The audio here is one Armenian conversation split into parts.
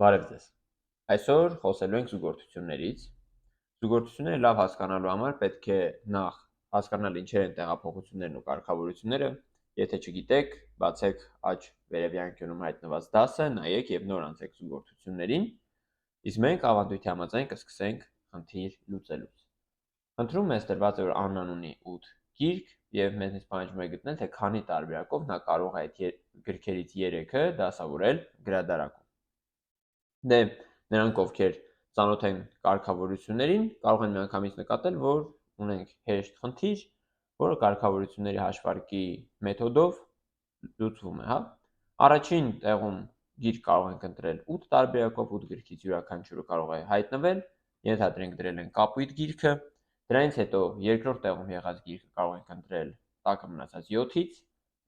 Բարև ձեզ։ Այսօր խոսելու ենք զուգորդություններից։ Զուգորդությունները լավ հասկանալու համար պետք է նախ հասկանալ ինչեր են տեղափոխություններն ու կարգավորությունները։ Եթե չգիտեք, բացեք աջ վերևի անկյունում հայտնված դասը, նայեք եւ նոր անցեք զուգորդություններին։ Իսկ մենք ավանդույթի համաձայն կսկսենք խնդիր լուծելուց։ Խնդրում մեզ տրված է, որ Աննան ունի 8 գիրք եւ մեզնից պահանջվում է գտնել, թե քանի տարբերակով նա կարող է այդ գրքերից 3-ը դասավորել գրադարակում։ Դե նրանք, ովքեր ծանոթ են կարգավորություններին, կարող են միանգամից նկատել, որ ունենք հեշտ խնդիր, որը կարգավորությունների հաշվարկի մեթոդով լուծվում է, հա։ Առաջին տեղում գիրք կարող ենք ընտրել 8 տարբերակով, 8 գրքից յուրաքանչյուրը կարող է հայտնվել, ենթադրենք դրել են կապույտ գիրքը, դրանից հետո երկրորդ տեղում եղած գիրքը կարող ենք ընտրել տակը մնացած 7-ից,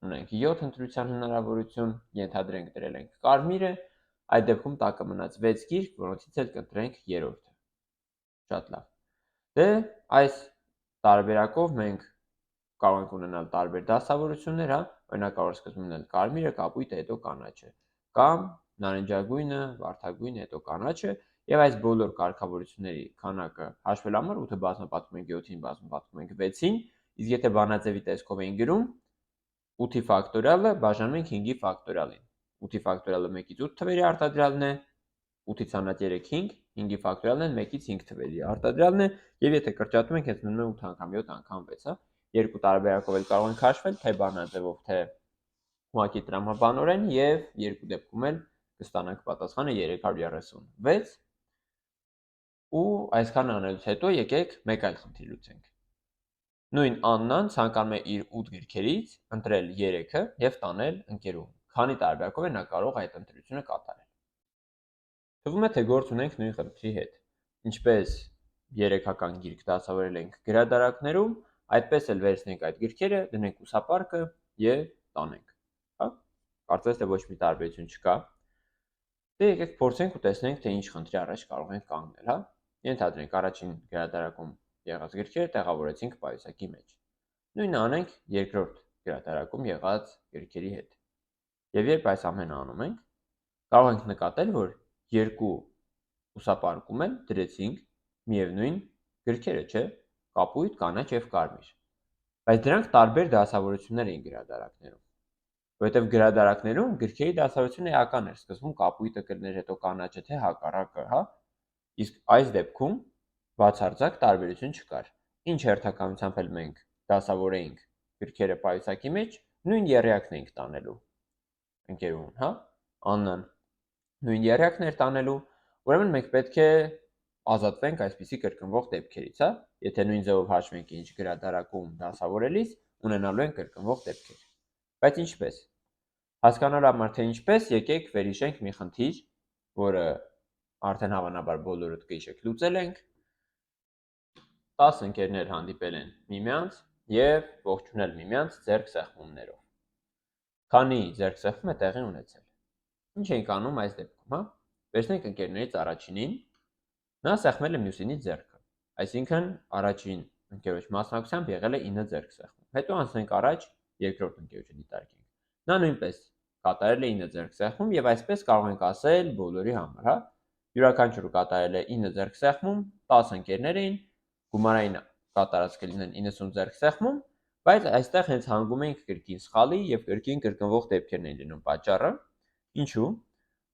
ունենք 7 ընտրության հնարավորություն, ենթադրենք դրել ենք կարմիրը, այդ դեպքում տակը մնաց 6 գիրք, որոնցից էլ կընտրենք 3-ը։ Շատ լավ։ Դե այս տարբերակով մենք կարող ենք ունենալ տարբեր դասավորություններ, հա, օրինակ կարող է սկզբում լինել կարմիրը, կապույտը, հետո կանաչը, կամ նարնջագույնը, վարդագույնը, հետո կանաչը, եւ այս բոլոր կարգավորությունների քանակը հաշվելու համար 8-ը բազմապատկում ենք 7-ին, բազմապատկում ենք 6-ին, իսկ եթե բանաձևի տեսքով էին գրում, 8-ի ֆակտորիալը բաժանում ենք 5-ի ֆակտորիալին։ 8-ի ֆակտորիալը 1-ից 8 թվերի արտադրյալն է, 8-ից հանած 3 5, 5-ի ֆակտորիալն է 1-ից 5 թվերի արտադրյալն է, եւ եթե կրճատում ենք, հենց մնում է 8 անգամ 7 անգամ 6, հա։ Երկու տարբերակով էլ կարող ենք հաշվել, թե բանաձևով, թե ուղղակի տրամաբանորեն, եւ երկու դեպքում էլ կստանանք պատասխանը 336։ Ու այսքան անելուց հետո եկեք մեկ այլ խնդիր լուծենք։ Նույն Աննան ցանկանում է իր 8 գրքերից ընտրել 3-ը եւ տանել ընկերուհուն։ Քանի տարբերակով է նա կարող այդ ընտրությունը կատարել։ Թվում է, թե գործ ունենք նույն խնդրի հետ։ Ինչպես 3-ական գիրք դասավորել ենք գրադարակներում, այդպես էլ վերցնենք այդ գրքերը, դնենք ուսապարկը եւ տանենք, հա։ Կարծես թե ոչ մի տարբերություն չկա։ Դե եկեք փորձենք ու տեսնենք, թե ինչ խնդրի առաջ կարող ենք կանգնել, հա։ Ենթադրենք առաջին գրադարակում եղած գրքերը տեղավորեցինք պայուսակի մեջ։ Նույնը անենք երկրորդ գրադարակում եղած գրքերի հետ։ Եվ երբ այս ամենը անում ենք, կարող ենք նկատել, որ երկու ուսապարկում էլ դրեցինք միևնույն գրքերը, չէ՞, կապույտ, կանաչ եւ կարմիր։ Բայց դրանք տարբեր դասավորություններ էին գրադարակներում, որովհետեւ գրադարակներում գրքերի դասավորությունը էական էր, սկզբում կապույտը կլներ, հետո կանաչը, թե հակառակը, հա։ Իսկ այս դեպքում բացարձակ տարբերություն չկար։ Ինչ հերթականությամբ էլ մենք դասավորեինք գրքերը պայուսակի մեջ, նույն եռյակն էինք տանելու ընկերուհուն, հա։ Աննան նույն եռյակն էր տանելու, ուրեմն մենք պետք է ազատվենք այսպիսի կրկնվող դեպքերից, հա։ Եթե նույն ձևով հաշվենք ինչ գրադարակում դասավորելիս, ունենալու ենք կրկնվող դեպքեր։ Բայց ինչպես։ Հասկանալու համար թե ինչպես, եկեք վերհիշենք մի խնդիր, որը արդեն հավանաբար բոլորդ կհիշեք լուծել ենք։ 10 ընկերներ հանդիպել են միմյանց եւ ողջունել միմյանց ձեռք սեղմումներով։ Քանի ձեռք սեղմում է տեղի ունեցել։ Ինչ ենք անում այս դեպքում, հա։ Վերցնենք ընկերներից առաջինին, նա սեղմել է մյուսինի ձեռքը, այսինքն առաջին ընկերոջ մասնակցությամբ եղել է 9 ձեռք սեղմում։ Հետո անցնենք առաջ երկրորդ ընկերոջը դիտարկենք։ Նա նույնպես կատարել է 9 ձեռք սեղմում եւ այսպես կարող ենք ասել բոլորի համար, հա։ Յուրաքանչյուրը կատարել է 9 ձեռք սեղմում, 10 ընկերներ էին, գումարային կատարած կլինեն 90 ձեռք սեղմում, բայց այստեղ հենց հանգում ենք կրկին սխալի եւ կրկին կրկնվող դեպքերն են լինում պատճառը։ Ինչու՞։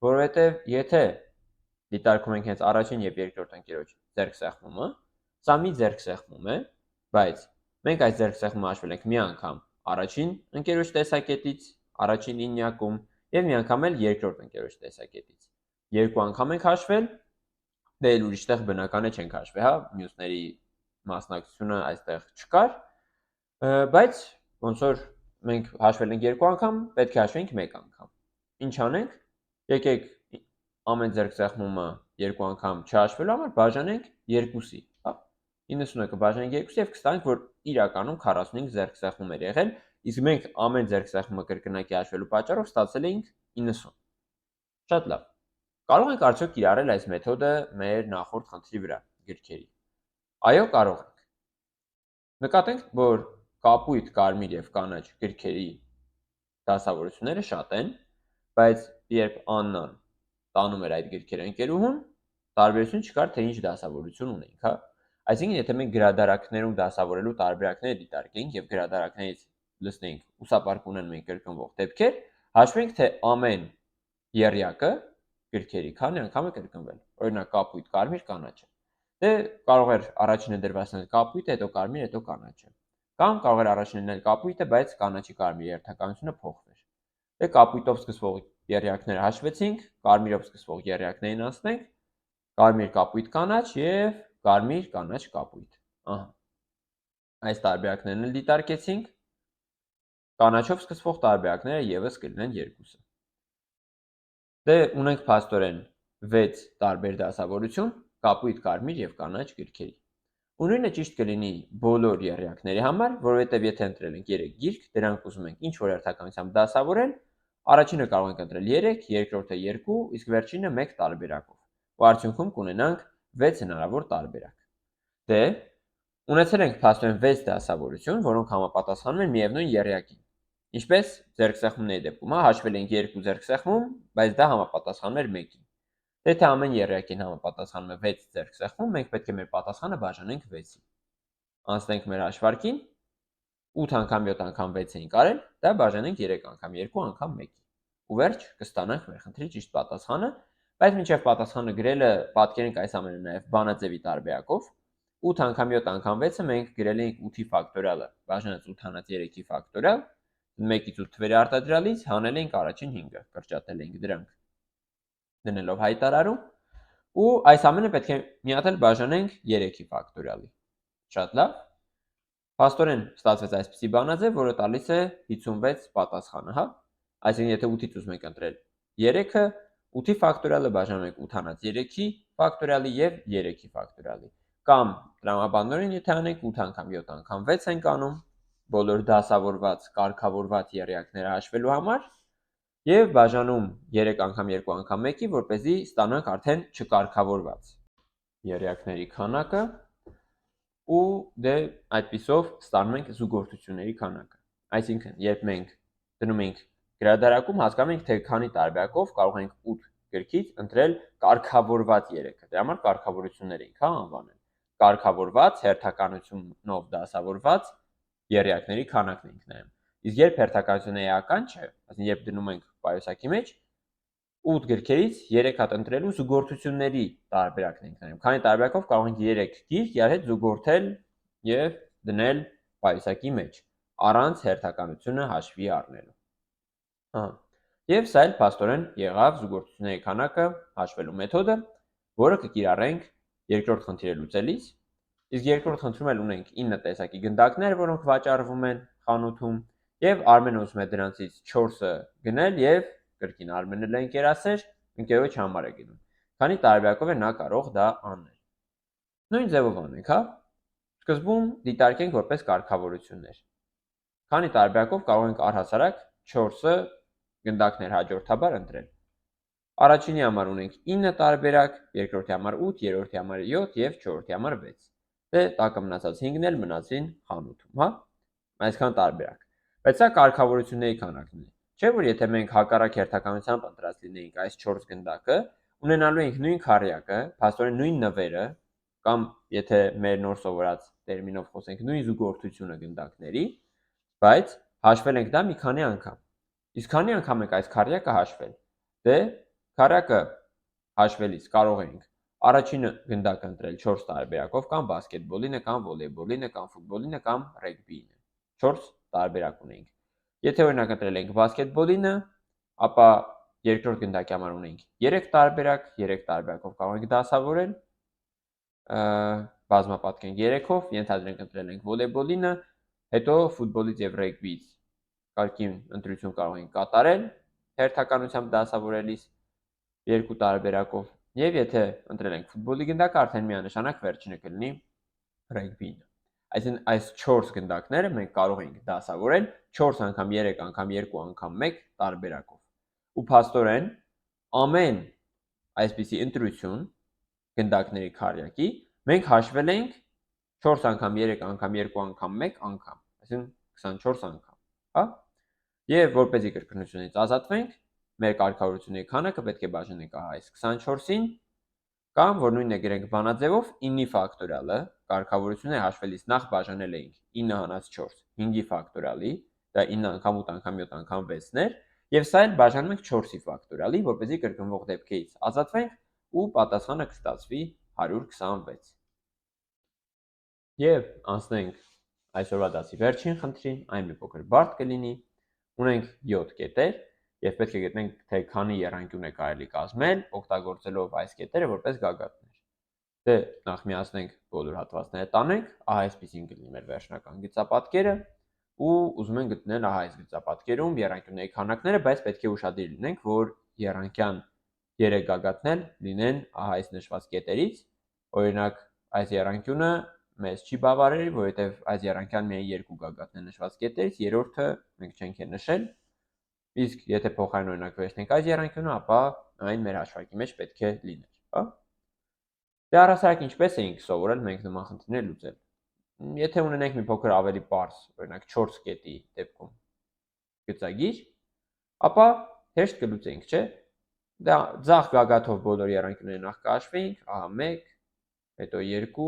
Որովհետեւ եթե դիտարկում ենք հենց առաջին եւ երկրորդ ընկերոջ ձեռք սեղմումը, սա մի ձեռք սեղմում է, բայց մենք այս ձեռք սեղմումը հաշվել ենք մի անգամ առաջին ընկերոջ տեսակետից, առաջին ինյակում եւ մի անգամ էլ երկրորդ ընկերոջ տեսակետից։ Երկու անգամ ենք հաշվել, դե էլ ուրիշտեղ բնական է չենք հաշվել, հա, մյուսների մասնակցությունը այստեղ չկար, բայց ոնց որ մենք հաշվել ենք երկու անգամ, պետք է հաշվենք մեկ անգամ։ Ինչ անենք։ Եկեք ամեն ձեռք սեղմումը երկու անգամ չհաշվելու համար բաժանենք 2-ի, հա։ 90-ը կբաժանենք 2-ի եւ կստանանք, որ իրականում 45 ձեռք սեղմում էր եղել, իսկ մենք ամեն ձեռք սեղմումը կրկնակի հաշվելու պատճառով ստացել էինք 90։ Շատ լավ։ Կարող ենք արդյոք կիրառել այս մեթոդը մեր նախորդ խնդրի վրա գրքերի։ Այո, կարող ենք։ Նկատենք, որ կապույտ, կարմիր եւ կանաչ գրքերի դասավորությունները շատ են, բայց երբ Աննան տանում էր այդ գրքերը ընկերուհուն, տարբերություն չկար, թե ինչ դասավորություն ունենք, հա։ Այսինքն, եթե մենք գրադարաններում դասավորելու տարբերակները դիտարկենք եւ գրադարաններից լսնենք ուսապարկ ունեն կրկնվող դեպքեր, հաշվենք, թե ամեն եռյակը գրքերի քանի անգամ է կրկնվել։ Օրինակ, կապույտ, կարմիր, կանաչը։ Դե կարող էր առաջինը դրված լինել կապույտը, հետո կարմիր, հետո կանաչը։ Կամ կարող էր առաջինը լինել կապույտը, բայց կանաչի կարմիրի երթականությունը փոխվեր։ Դե կապույտով սկսվող եռյակները հաշվեցինք, կարմիրով սկսվող եռյակներին անցնենք, կարմիր, կապույտ, կանաչ եւ կարմիր, կանաչ, կապույտ։ Ահա։ Այս տարբերակներն էլ դիտարկեցինք։ Կանաչով սկսվող տարբերակները եւս կլինեն երկուսը։ Դե ունենք փաստորեն 6 տարբեր դասավորություն կապույտ, կարմիր եւ կանաչ գրքերի։ Ու նույնը ճիշտ կլինի բոլոր եռյակների համար, որովհետեւ եթե ընտրել ենք 3 գիրք, դրանք ուզում ենք ինչ որ երթականությամբ դասավորել, առաջինը կարող ենք ընտրել 3, երկրորդը 2, իսկ վերջինը 1 տարբերակով։ Ու արդյունքում կունենանք 6 հնարավոր տարբերակ։ Դե ունեցել ենք փաստորեն 6 դասավորություն, որոնք համապատասխանում են միևնույն եռյակին։ Ինչպես ձեռքսեղմումների դեպքում, հա, հաշվել ենք 2 ձեռքսեղմում, բայց դա համապատասխանում էր 1-ին։ Դե թե ամեն եռյակին համապատասխանում է 6 ձեռքսեղմում, մենք պետք է մեր պատասխանը բաժանենք 6-ի։ Անցնենք մեր հաշվարկին, 8 անգամ 7 անգամ 6 էինք արել, դա բաժանենք 3 անգամ 2 անգամ 1-ի։ Ու վերջ կստանանք մեր խնդրի ճիշտ պատասխանը, բայց մինչև պատասխանը գրելը պատկերենք այս ամենը նաև բանաձևի տարբերակով։ 8 անգամ 7 անգամ 6-ը մենք գրել էինք 8-ի ֆակտորիալը, բաժանած 8 հանած 3-ի ֆակտորիալ, 1-ից 8 թվերի արտադրյալից հանել ենք առաջին 5-ը, կրճատել ենք դրանք, դնելով հայտարարում, ու այս ամենը պետք է մի հատ էլ բաժանենք 3-ի ֆակտորիալի։ Շատ լավ։ Փաստորեն ստացվեց այսպիսի բանաձև, որը տալիս է 56 պատասխանը, հա։ Այսինքն եթե 8-ից ուզում եք ընտրել 3-ը, 8-ի ֆակտորիալը բաժանում եք 8 հանած 3-ի ֆակտորիալի եւ 3-ի ֆակտորիալի։ Կամ տրամաբանորեն եթե անենք 8 անգամ 7 անգամ 6 ենք անում, բոլոր դասավորված, կարգավորված եռյակները հաշվելու համար եւ բաժանում 3 անգամ 2 անգամ 1-ի, որպեսզի ստանանք արդեն չկարգավորված եռյակների քանակը ու դե այդպիսով ստանում ենք զուգորդությունների քանակը։ Այսինքն, երբ մենք դնում ենք գրադարակում, հասկանում ենք, թե քանի տարբերակով կարող ենք 8 գրքից ընտրել կարգավորված 3-ը։ Դրա համար կարգավորություններ ենք, հա, անվանել։ Կարգավորված, հերթականությունով դասավորված եռյակների քանակն ենք նայում։ Իսկ երբ հերթականությունը էական չէ, այսինքն երբ դնում ենք պայուսակի մեջ 8 գրքերից 3 հատ ընտրելու զուգորդությունների տարբերակն ենք նայում։ Քանի տարբերակով կարող ենք 3 գիրք իրար հետ զուգորդել եւ դնել պայուսակի մեջ, առանց հերթականությունը հաշվի առնելու։ Հա։ Եվ սա էլ փաստորեն եղավ զուգորդությունների քանակը հաշվելու մեթոդը, որը կկիրառենք երկրորդ խնդիրը լուծելիս։ Իսկ երկրորդ խնդրում էլ ունենք 9 տեսակի գնդակներ, որոնք վաճառվում են խանութում, եւ Արմենը ուզում է դրանցից 4-ը գնել եւ կրկին Արմենը լա ընկերասեր, ընկերոջ համար է գնում։ Քանի տարբերակով է նա կարող դա անել։ Նույն ձևով անենք, հա։ Սկզբում դիտարկենք որպես կարգավորություններ։ Քանի տարբերակով կարող ենք առհասարակ 4-ը գնդակներ հաջորդաբար ընտրել։ Առաջինի համար ունենք 9 տարբերակ, երկրորդի համար 8, երրորդի համար 7 եւ չորրորդի համար 6։ Դե տակը մնացած 5-ն էլ մնացին խանութում, հա։ Այսքան տարբերակ։ Բայց սա կարգավորությունների քանակն է։ Չէ՞ որ եթե մենք հակառակ հերթականությամբ ընտրած լինեինք այս 4 գնդակը, ունենալու ենք նույն քառյակը, փաստորեն նույն նվերը, կամ եթե մեր նոր սովորած տերմինով խոսենք, նույն զուգորդությունը գնդակների, բայց հաշվել ենք դա մի քանի անգամ։ Իսկ քանի անգամ ենք այս քառյակը հաշվել։ Դե քառյակը հաշվելիս կարող ենք առաջինը գնդակը ընտրել 4 տարբերակով, կամ բասկետբոլինը, կամ վոլեյբոլինը, կամ ֆուտբոլինը, կամ ռեգբիինը։ 4 տարբերակ ունենք։ Եթե օրինակ ընտրել ենք բասկետբոլինը, ապա երկրորդ գնդակի համար ունենք 3 տարբերակ, 3 տարբերակով կարող ենք դասավորել, բազմապատկենք 3-ով, ենթադրենք ընտրել ենք վոլեյբոլինը, հետո ֆուտբոլից եւ ռեգբիից կարգին ընտրություն կարող ենք կատարել հերթականությամբ դասավորելիս 2 տարբերակով, եւ եթե ընտրել ենք ֆուտբոլի գնդակը, արդեն միանշանակ վերջինը կլինի ռեգբին։ Այսինքն այս 4 գնդակները մենք կարող ենք դասավորել 4 անգամ 3 անգամ 2 անգամ 1 տարբերակով։ Ու փաստորեն ամեն այսպիսի ընտրություն գնդակների քառյակի մենք հաշվել ենք 4 անգամ 3 անգամ 2 անգամ 1 անգամ, այսինքն 24 անգամ, հա։ Եվ որպեսզի կրկնությունից ազատվենք, մեր կարգավորությունների քանակը պետք է բաժանենք ահա այս 24-ին, կամ որ նույնն է գրենք բանաձևով 9-ի ֆակտորիալը, կարգավորությունները հաշվելիս նախ բաժանել էինք 9 հանած 4, 5-ի ֆակտորիալի, դա 9 անգամ 8 անգամ 7 անգամ 6-ներ, եւ սա էլ բաժանում ենք 4-ի ֆակտորիալի, որպեսզի կրկնվող դեպքերից ազատվենք ու պատասխանը կստացվի 126։ Եվ անցնենք այսօրվա դասի վերջին խնդրին, այն մի փոքր բարդ կլինի։ Ունենք 7 կետեր եւ պետք է գտնենք, թե քանի եռանկյուն է կարելի կազմել, օգտագործելով այս կետերը որպես գագաթներ։ Դե նախ միացնենք բոլոր հատվածները տանենք, ահա այսպեսին կլինի մեր վերջնական գծապատկերը, ու ուզում ենք գտնել ահա այս գծապատկերում եռանկյունների քանակները, բայց պետք է ուշադիր լինենք, որ եռանկյան 3 գագաթներ լինեն ահա այս նշված կետերից։ Օրինակ, այս եռանկյունը մեզ չի բավարարի, որովհետև այս եռանկյան միայն 2 գագաթն է նշված կետերից, երրորդը մենք չենք նշել։ Իսկ եթե փոխարեն օրինակ վերցնենք այս եռանկյունը, ապա այն մեր հաշվարկի մեջ պետք է լիներ, հա։ Դե առհասարակ ինչպես էինք սովորել մենք նման խնդիրներ լուծել։ Եթե ունենենք մի փոքր ավելի պարզ, օրինակ 4 կետի դեպքում գծագիր, ապա հեշտ կլուծենք, չէ՞։ Դա ձախ գագաթով բոլոր եռանկյունները նախ կհաշվենք, ահա 1, հետո 2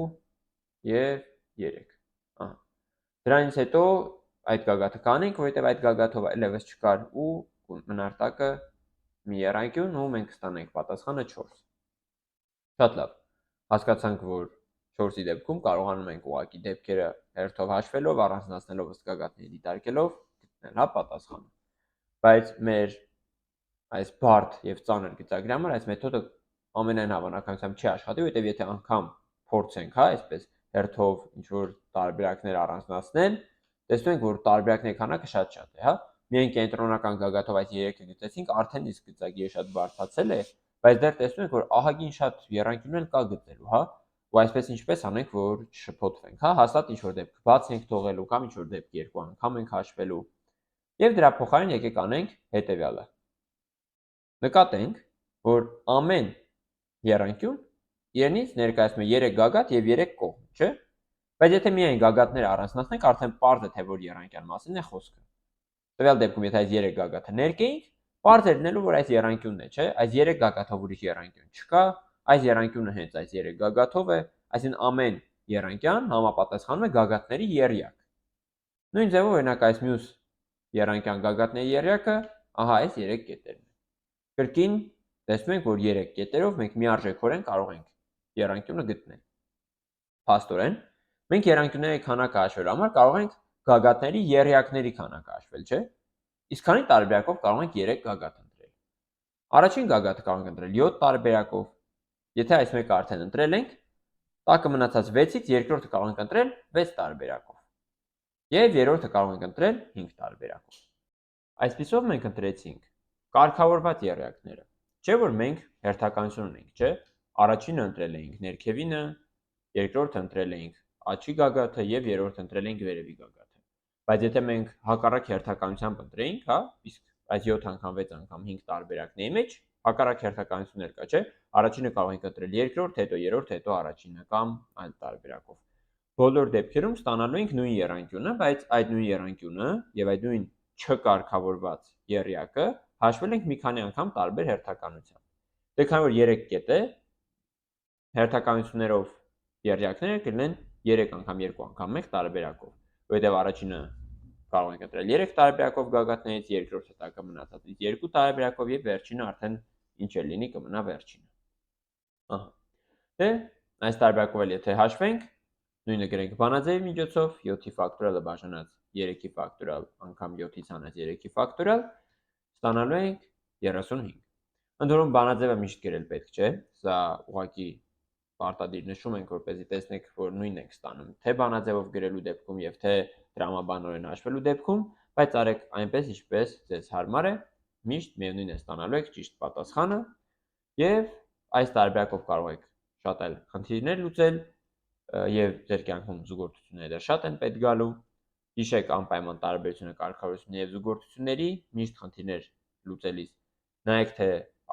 եւ 3։ Ահա։ Դրանից հետո այդ գագաթը կանենք, որովհետեւ այդ գագաթով այլևս չկար ու մնարտակը մի եռանկյուն ու մենք կստանանք պատասխանը 4։ Շատ լավ։ Հասկացանք, որ 4-ի դեպքում կարողանում ենք ուղղակի դեպքերը հերթով հաշվելով, առանձնացնելով ըստ գագաթների դիտարկելով գտնել հա պատասխանը։ Բայց մեր այս բարդ եւ ծանր գծագրի համար այս մեթոդը ամենայն հավանականությամբ չի աշխատի, որովհետեւ եթե անգամ փորձենք, հա, այսպես հերթով ինչ որ տարբերակներ առանձնացնել, տեսնում ենք, որ տարբերակների քանակը շատ է, հա։ Միայն կենտրոնական գագաթով այս 3-ը գծեցինք, արդեն իսկ գծագիրը շատ բարդացել է, բայց դեռ տեսնում ենք, որ ահագին շատ եռանկյուններ կա գծելու, հա։ Ու այսպես ինչպես անենք, որ չշփոթվենք, հա, հաստատ ինչ որ դեպք բաց ենք թողելու կամ ինչ որ դեպք երկու անգամ ենք հաշվելու։ Եվ դրա փոխարեն եկեք անենք հետևյալը։ Նկատենք, որ ամեն եռանկյուն իրենից ներկայացնում է 3 գագաթ եւ 3 կողմ, չէ՞։ Բայց եթե միայն գագաթները առանձնացնենք, արդեն պարզ է, թե որ եռանկյան մասին է խոսքը։ Տվյալ դեպքում եթե այս 3 գագաթը ներկեինք, պարզ է լինելու, որ այս եռանկյունն է, չէ՞։ Այս 3 գագաթով ուրիշ եռանկյուն չկա, այս եռանկյունը հենց այս 3 գագաթով է, այսինքն ամեն եռանկյան համապատասխանում է գագաթների եռյակ։ Նույն ձևով օրինակ այս մյուս եռանկյան գագաթների եռյակը ահա այս 3 կետերն է։ Կրկին տեսնում ենք, որ 3 կետերով մենք միարժեքորեն կարող ենք եռանկյունը գտնել։ Փաստորեն, մենք եռանկյունների քանակը հաշվելու համար կարող ենք գագաթների եռյակների քանակը հաշվել, չէ՞։ Իսկ քանի տարբերակով կարող ենք 3 գագաթ ընտրել։ Առաջին գագաթը կարող ենք ընտրել 7 տարբերակով։ Եթե այս մեկը արդեն ընտրել ենք, տակը մնացած 6-ից երկրորդը կարող ենք ընտրել 6 տարբերակով։ Եվ երրորդը կարող ենք ընտրել 5 տարբերակով։ Այսպիսով մենք ընտրեցինք կարգավորված եռյակները։ Չէ՞ որ մենք հերթականություն ունենք, չէ՞։ Առաջինը ընտրել էինք ներքևինը, երկրորդը ընտրել էինք աչի գագաթը եւ երրորդը ընտրել էինք վերևի գագաթը։ Բայց եթե մենք հակառակ հերթականությամբ ընտրեինք, հա, իսկ այս 7 անգամ 6 անգամ 5 տարբերակների մեջ հակառակ հերթականություններ կա, չէ՞։ Առաջինը կարող ենք ընտրել երկրորդ, հետո երրորդ, հետո առաջինը կամ այլ տարբերակով։ Բոլոր դեպքերում ստանալու ենք նույն եռանկյունը, բայց այդ նույն եռանկյունը եւ այդ նույն չկարգավորված եռյակը հաշվել ենք մի քանի անգամ տարբեր հերթականությամբ։ Դե քանի որ 3 կետ է, հերթականություններով եռյակները կլինեն 3 անգամ 2 անգամ 1 տարբերակով, որովհետև առաջինը կարող ենք ընտրել 3 տարբերակով գագաթներից, երկրորդը տակը մնացածից 2 տարբերակով եւ վերջինը արդեն ինչ էլ լինի կմնա վերջինը։ Ահա։ Դե այս տարբերակով էլ եթե հաշվենք, նույնը գրենք բանաձևի միջոցով 7-ի ֆակտորիալը բաժանած 3-ի ֆակտորիալ անգամ 7-ից հանած 3-ի ֆակտորիալ ստանալու ենք 35։ Ընդհանրում բանաձևը միշտ գրել պետք չէ, սա ուղղակի պարտադիր նշում ենք, որպեսզի տեսնեք, որ նույնն ենք ստանում, թե բանաձևով գրելու դեպքում եւ թե տրամաբանորեն հաշվելու դեպքում, բայց արեք այնպես, ինչպես ձեզ հարմար է, միշտ միևնույնն է ստանալու եք ճիշտ պատասխանը եւ այս տարբերակով կարող եք շատ այլ խնդիրներ լուծել եւ ձեր կյանքում զուգորդությունները շատ են պետք գալու։ Հիշեք անպայման տարբերությունը կարգավորությունների եւ զուգորդությունների, միշտ խնդիրներ լուծելիս նայեք, թե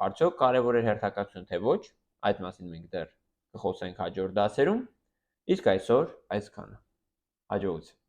արդյոք կարևոր է հերթականությունը, թե ոչ, այդ մասին մենք դեռ կխոսենք հաջորդ դասերում, իսկ այսօր այսքանը։ Հաջողություն։